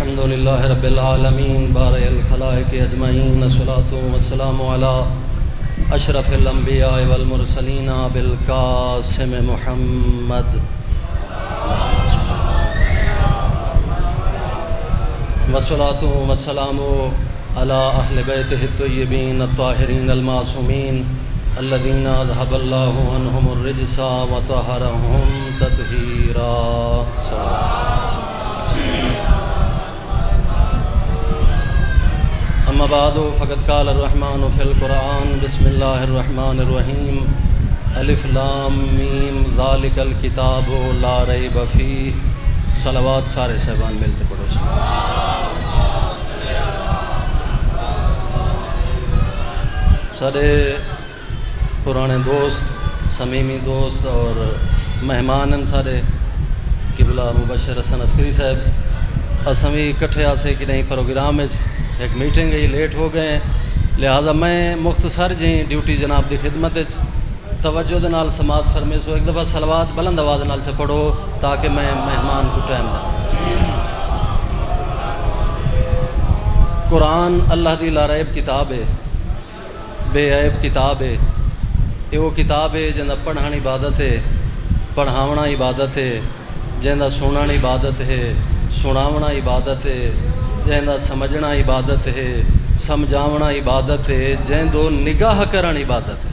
الحمد لله رب العالمين بارئ الخلائق اجمعين الصلاة والسلام على اشرف الانبیاء والمرسلین بالقاسم محمد والصلاة والسلام على اہل بیتہ الطیبین الطاہرین المعصومین الذین اذهب اللہ عنہم الرجس وطہرہم تطہیرا. اما بعد فقد قال الرحمن فی القرآن بسم اللہ الرحمن الرحیم الف لام میم ذالک الکتاب لا ریب فیہ. صلوات سارے صاحبان ملتے پڑھو. سارے پرانے دوست سمیمی دوست اور مہمان سارے قبلہ مبشر حسن عسکری صاحب اسمی کٹھے آسے کہ نہیں پروگرام ایک میٹنگ ہے لیٹ ہو گئے ہیں، لہٰذا میں مختصر جی ڈیوٹی جناب دی خدمت توجہ دے نال سماعت فرمے سو. ایک دفعہ صلوات بلند آواز نال چ پڑھو تاکہ میں مہمان کو ٹائم دے. قرآن اللہ دی لا ریب کتاب ہے، بے عیب کتاب ہے. یہ وہ کتاب ہے جنہاں پڑھان عبادت ہے، پڑھاونا عبادت ہے، جنہاں سننا عبادت ہے، سناونا عبادت ہے، جہاں سمجھنا عبادت ہے، سمجھاونا عبادت ہے، جہاں نگاہ کرن عبادت ہے.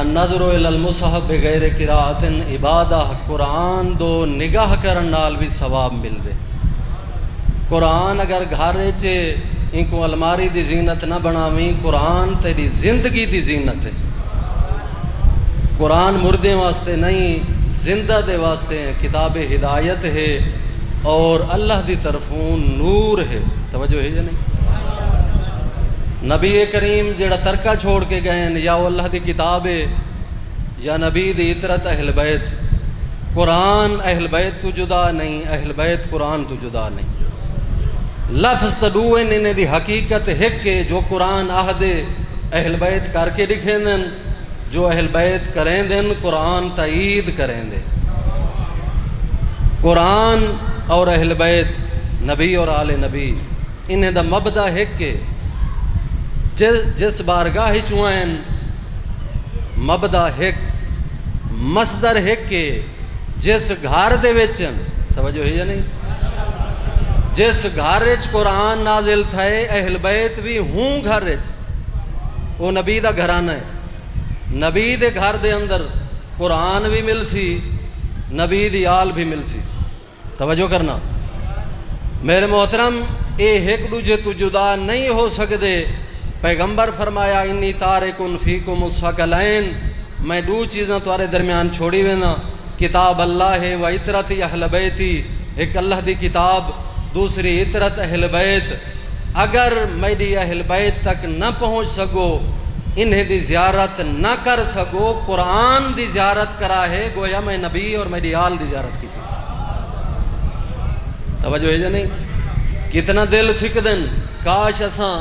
النظر الی المصحف بغیر قراءت عبادہ. قرآن دو نگاہ کرن نال بھی ثواب مل دے. قرآن اگر گھر چے ان کو الماری دی زینت نہ بناویں، قرآن تیری زندگی دی زینت ہے. قرآن مردے واسطے نہیں، زندہ دے واسطے ہیں. کتاب ہدایت ہے اور اللہ دی طرفوں نور ہے. توجہ ہے یا نہیں؟ نبی کریم جڑا ترکہ چھوڑ کے گئے ہیں، یا وہ اللہ دی کتاب ہے یا نبی دی اطرت اہل بیت. قرآن اہل بیت تو جدا نہیں، اہل بیت قرآن تو جدا نہیں. لفظ تدوئن انہیں دی حقیقت ہے کہ جو قرآن عہد اہل بیت کر کے لکھیں دن، جو اہل بیت کریں دن قرآن تائید کریں دے. قرآن اور اہل بیت نبی اور آل نبی انہیں دا مبدہ ہے کہ جس بارگاہ چوائن مبدہ ہے، مصدر ہے کہ جس گھر دے وچن. توجہ ہے یا نہیں؟ جس گھر وچ قرآن نازل تھے اہل بیت بھی ہوں گھر وچ، وہ نبی دا گھرانہ ہے. نبی دے گھر دے اندر قرآن بھی مل سی، نبی دی آل بھی مل سی. توجہ کرنا میرے محترم، اے ایک دوجے تو جدا نہیں ہو سکتے. پیغمبر فرمایا انی تارکن فیکم الثقلین، میں دو چیزاں تمہارے درمیان چھوڑی وینا، کتاب اللہ ہے و اطرت اہل بیتی. ایک اللہ دی کتاب، دوسری اطرت اہل بیت. اگر میری اہل بیت تک نہ پہنچ سکو، انہیں دی زیارت نہ کر سکو، قرآن دی زیارت کرا ہے گویا میں نبی اور میری آل دی زیارت کی تھی. توجہ ہے یا نہیں؟ کتنا دل سکھ دن کاش اساں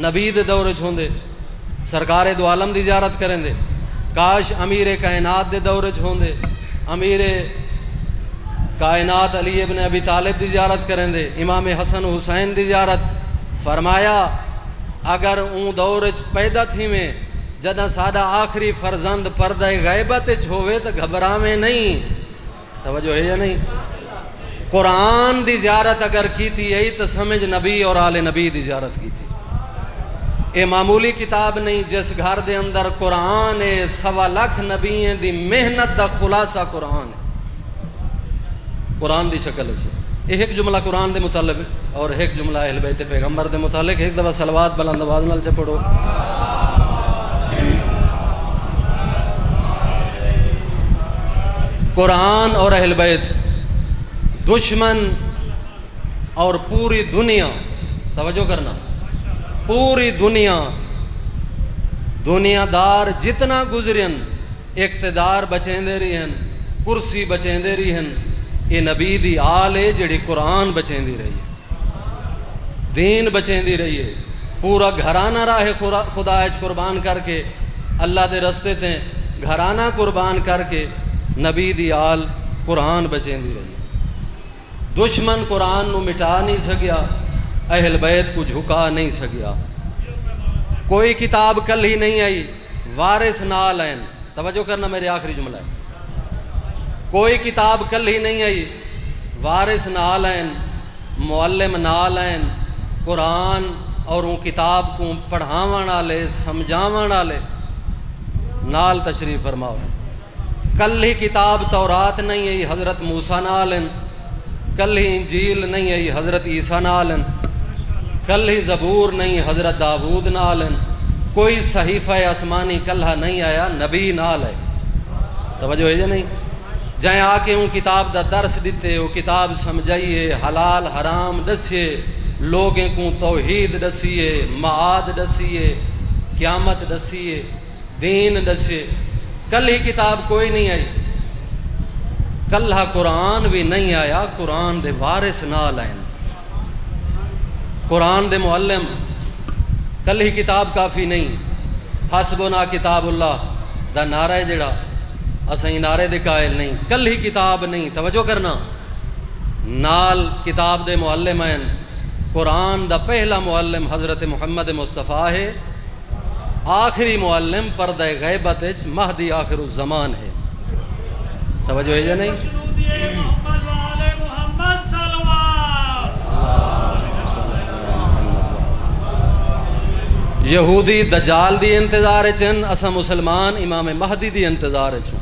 نبی دے دور چھوندے، سرکار دو عالم دی زیارت کریں دے. کاش امیر کائنات دے دور چھوندے، امیر کائنات علی ابن ابی طالب دی زیارت کریں دے، امام حسن حسین دی زیارت. فرمایا اگر اون دور پیدا تھی میں جدہ سادہ آخری فرزند پردہ غیبت چھوے تو گھبراویں نہیں. توجہ ہے یا نہیں؟ قرآن دی زیارت اگر کی تھی یہی تو سمجھ نبی اور آل نبی دی زیارت کی تھی. اے معمولی کتاب نہیں، جس گھر دے اندر قرآن ہے، 1.25 لاکھ نبییں دی محنت دا خلاصہ قرآن ہے. قرآن دی شکل سے ایک جملہ قرآن دے متعلق اور ایک جملہ اہل بیت پیغمبر دے متعلق. ایک دفعہ صلوات بلند آواز نال چ پڑھو. قرآن اور اہل بیت دشمن اور پوری دنیا، توجہ کرنا، پوری دنیا دار جتنا گزرین اقتدار بچیں دے رہی ہیں، کرسی بچیں دے رہی ہیں، یہ نبی دی آل ہے جڑی قرآن بچیں دی رہی ہے، دین بچیں دی رہی ہے. پورا گھرانہ راہ خدا اچ قربان کر کے، اللہ دے رستے تے گھرانہ قربان کر کے نبی دی آل قرآن بچیں دی رہی ہے. دشمن قرآن نو مٹا نہیں سکیا، اہل بیت کو جھکا نہیں سکیا۔ کوئی کتاب کل ہی نہیں آئی، وارث نال ہیں۔ توجہ کرنا، میرے آخری جملہ ہے۔ کوئی کتاب کل ہی نہیں آئی، وارث نال ہیں، معلم نال ہیں، قرآن اور ان کتاب کو پڑھاون والے سمجھاون والے نال تشریف فرماؤ۔ کل ہی کتاب تورات نہیں آئی، حضرت موسیٰ نال ہیں۔ کل ہی انجیل نہیں آئی، حضرت عیسیٰ نال ہیں۔ کل ہی زبور نہیں، حضرت داود نال ہیں۔ کوئی صحیفہ آسمانی کلہ نہیں آیا، نبی نال ہے۔ توجہ ہے یا نہیں؟ جائیں آ کے ان کتاب دا درس دیتے، وہ کتاب سمجھائیے، حلال حرام دسیے، لوگیں کو توحید دسیے، معاد دسیے، قیامت دسیے، دین دسیے۔ کل ہی کتاب کوئی نہیں آئی، کلہ قرآن بھی نہیں آیا، قرآن دے وارث نال آئیں، قرآن دے معلم۔ کل ہی کتاب کافی نہیں، حسبنا کتاب اللہ دا نعرہ جڑا اسیں نعرے دے قائل نہیں، کل ہی کتاب نہیں۔ توجہ کرنا، نال کتاب دے معلم ہیں۔ قرآن دا پہلا معلم حضرت محمد مصطفیٰ ہے، آخری معلم پردہ غیبت مہدی آخر الزمان ہے۔ توجہ ہے یا نہیں؟ یہودی دجال دی انتظار چن، اسا مسلمان امام مہدی دی انتظار چن۔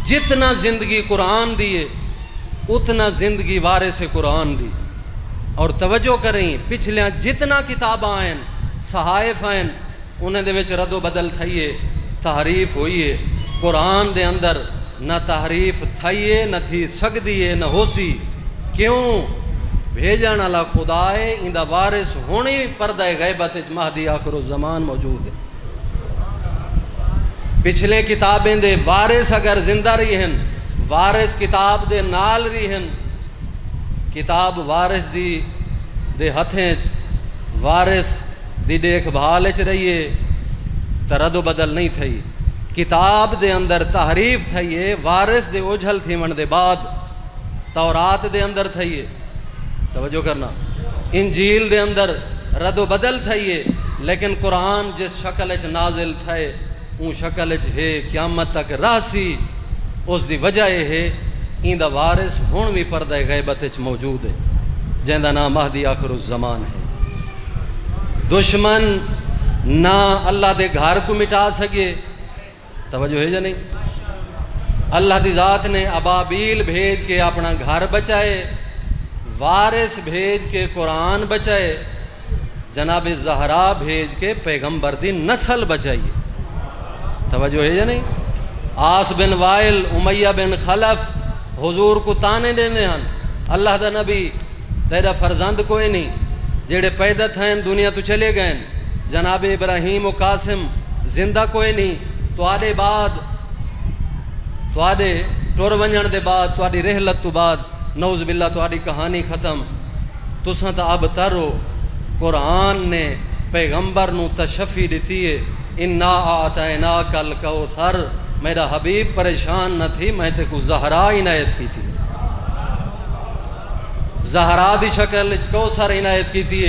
جتنا زندگی قرآن دیے اتنا زندگی وارث قرآن دی۔ اور توجہ کریں، پچھلیاں جتنا کتاباں ہیں، صحائف ہیں، انہیں دے وچ رد و بدل تھائیے، تحریف ہوئیے۔ قرآن دے اندر نہ تحریف تھائیے، نہ تھی سکدیے، نہ ہو سی۔ کیوں؟ بھیجن والا خدا ہے، اندہ وارث ہونی پردہ غیبت مہدی آخر الزمان موجود ہے۔ پچھلے کتابیں دے وارث اگر زندہ رہی ہیں، وارث کتاب دے نال رہی ہیں، کتاب وارث دی دے ہتھیں وارث دی دیکھ بھال رہیے، ترد و بدل نہیں تھئی۔ کتاب دے اندر تحریف تھئیے، وارث دے اوجھل تھی من دے بعد تورات دے اندر تھئیے۔ توجہ کرنا، انجیل دے اندر رد و بدل تھئیے، لیکن قرآن جس شکل اچ نازل تھائے اون شکل اچ ہے، قیامت تک راسی۔ اس دی وجہ یہ ہے این دا وارث ہون بھی پردہ غیبت اچ موجود ہے، جن دا نام مہدی آخر الزمان ہے۔ دشمن نہ اللہ دے گھر کو مٹا سکے۔ توجہ ہے یا نہیں؟ اللہ دی ذات نے ابابیل بھیج کے اپنا گھر بچائے، وارث بھیج کے قرآن بچائے، جناب زہرا بھیج کے پیغمبر دی نسل بچائیے۔ توجہ ہے یا نہیں؟ آس بن وائل، امیہ بن خلف حضور کو تانے دینے ہیں، اللہ دا نبی تیرا فرزند کوئی نہیں، جڑے پیدا تھیں دنیا تو چلے گئے، جناب ابراہیم و قاسم زندہ کوئی نہیں، تو آدھے بعد تو آدھے ٹور ونجن دے بعد تو آدھی رحلت تو بعد نعوذ باللہ تو آدھی کہانی ختم۔ تساں تا اب ترو، قرآن نے پیغمبر نو تشفی دیتی ہے، انا اعطیناک الکوثر، میرا حبیب پریشان نہ تھی، میں تے کو زہرا عنایت کی تھی، زہرا دی شکل کوثر عنایت کی تھی۔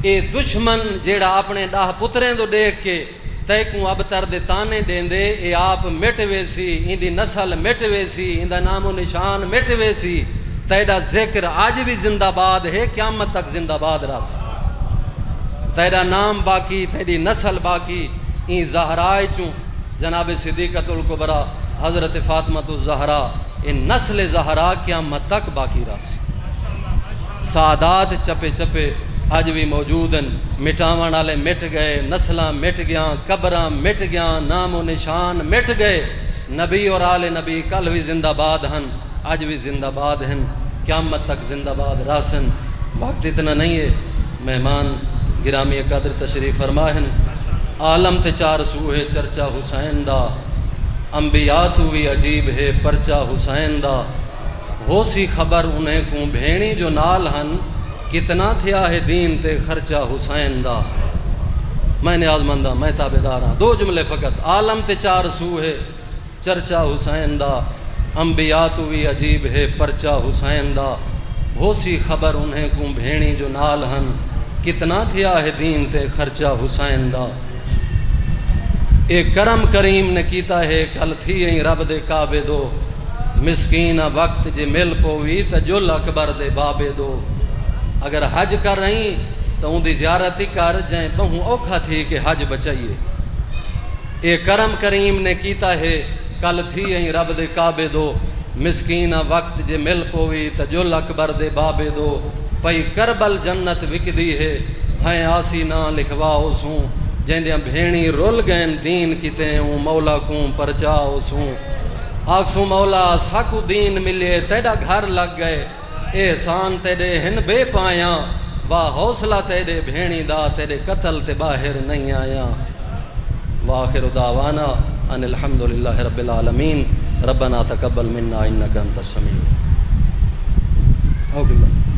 اے دشمن جیڑا اپنے ڈاہ پتریں تو دیکھ کے تے کو اب تر دے تانے دین دے، اے آپ مٹ ویسی، ان دی نسل مٹ ویسی، ان دا نام و نشان مٹ ویسی، تیرا ذکر آج بھی زندہ باد ہے، قیامت تک زندہ باد راس، تیرا نام باقی، تیری نسل باقی۔ این زہرائے چوں جناب صدیقۃ الکبریٰ حضرت فاطمۃ الزہرا، ان نسل زہرا قیامت تک باقی راس۔ سعادات چپے چپے اج بھی موجود ہیں، مٹاون والے مٹ گئے، نسلاں مٹ گیاں، قبراں مٹ گیاں، نام و نشان مٹ گئے۔ نبی اور آل نبی کل بھی زندہ باد ہیں، اج بھی زندہ باد ہیں، قیامت تک زندہ باد راسن۔ وقت اتنا نہیں ہے، مہمان گرامی قدر تشریف فرما ہیں۔ عالم تے چار سو ہے چرچا حسین دا، انبیاء تو بھی عجیب ہے پرچا حسین دا، ہو سی خبر انہیں کو بھینی جو نال ہن، کتنا تھیا ہے دین تے خرچہ حسین دا۔ میں نے آزمندہ، میں تابدار ہاں، دو جملے فقط۔ عالم تے چار سو ہے چرچا حسین دا، انبیاء تو بھی عجیب ہے پرچہ حسین دا، بھوسی خبر انہیں کو بھیڑی جو نال ہن، کتنا تھیا ہے دین تے خرچہ حسین دا۔ اے کرم کریم نے کیتا ہے کل تھی این رب دے کعبے دو، مسکین وقت جے مل پوی تا جل اکبر دے بابے دو۔ اگر حج کر رہی تو ان دی زیارت ہی کر جائیں، بہوں اوکھا تھی کہ حج بچائیے۔ اے کرم کریم نے کیتا ہے کل تھی این رب دے کعبے دو، مسکین وقت جے مل پوی تا جل اکبر دے بابے دو۔ پئی کربل جنت وکدی ہے، ہیں آسی نہ لکھواؤ سوں، جیندیاں بھیڑی رول گئن دین کیتے ہوں، مولا کوں پرچاؤ سوں۔ آکسوں مولا ساکو دین ملے تیڑا گھر لگ گئے، احسان تیڑے ہن بے پایاں، واہ حوصلہ تیڑے بھیڑی دا تیڑے قتل تے باہر نہیں آیا۔ وآخر دعوانا ان الحمدللہ رب العالمین، ربنا تقبل منا انکا انت السمیع۔ اوکے اللہ